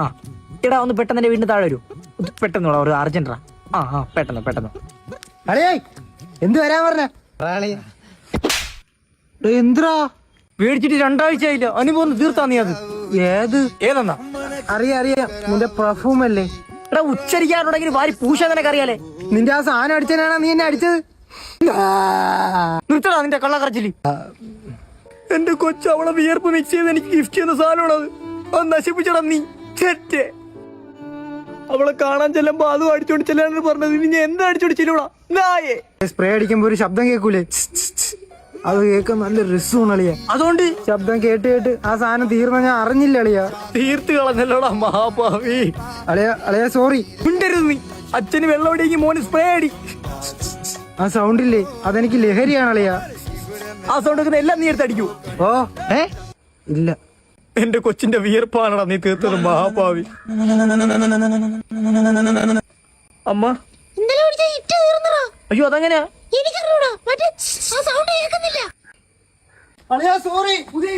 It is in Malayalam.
ആ എടാ ഒന്ന് പെട്ടെന്ന് എന്റെ വീടിന് താഴെ വരൂ. പെട്ടെന്ന് ഒരു അർജന്റാ. ആ പെട്ടെന്ന്. അളിയായി എന്ത് വരാൻ പറഞ്ഞ എന്തിനാ മേടിച്ചിട്ട് 2 ആഴ്ചയായില്ല. അനുഭവം തീർത്താ നീ അത്. ഏതെന്നാ അറിയാം നിന്റെ പെർഫ്യൂം അല്ലേ. എടാ ഉച്ചരിക്കാനുണ്ടെങ്കിൽ വാരി പൂശാൻ നിനക്ക് അറിയാലേ. നിന്റെ ആ സാധനം അടിച്ചനാണോ നീ എന്നെ അടിച്ചത്? നിർത്തടാ നിന്റെ കള്ളക്കറച്ചില്. എന്റെ കൊച്ചു അവളെ വിയർപ്പ് മിക്സ് ചെയ്ത് എനിക്ക് ഗിഫ്റ്റ് ചെയ്യുന്ന സാധനമാണത്. അത് നശിപ്പിച്ചടാ നീ. ചെറ്റേ അവളെ കാണാൻ ചെല്ലുമ്പോ അതും അടിച്ചോണ്ട് ചെല്ലാനാണ് പറഞ്ഞത്. ഇനി ഞാൻ എന്താ അടിച്ചോണ്ട് ചെല്ലൂടാ നായേ. സ്പ്രേ അടിക്കുമ്പോ ഒരു ശബ്ദം കേൾക്കൂലേ, അത് കേൾക്കാൻ നല്ല രസമാണ് അളിയ. അതുകൊണ്ട് ശബ്ദം കേട്ട് ആ സാധനം തീർന്ന ഞാൻ അറിഞ്ഞില്ല അളിയ. തീർത്ത് കളഞ്ഞല്ലോടാ മഹാഭാവി. അളിയ സോറി. മിണ്ടരുത് നീ. അച്ഛന് വെള്ളം അടിയെങ്കിൽ മോന് സ്പ്രേ അടി. ആ സൗണ്ട് ഇല്ലേ അതെനിക്ക് ലഹരിയാണ് അളിയ. ആ സൗണ്ട് ഒക്കെ എല്ലാം നീ എടുത്ത് അടിക്കൂ. ഓ ഇല്ല എന്റെ കൊച്ചിന്റെ വിയർപ്പാണടാ നീ തീർത്തത് മഹാഭാവി. അമ്മ അയ്യോ അതെങ്ങനെയാ? അളിയ സോറി. പുതിയ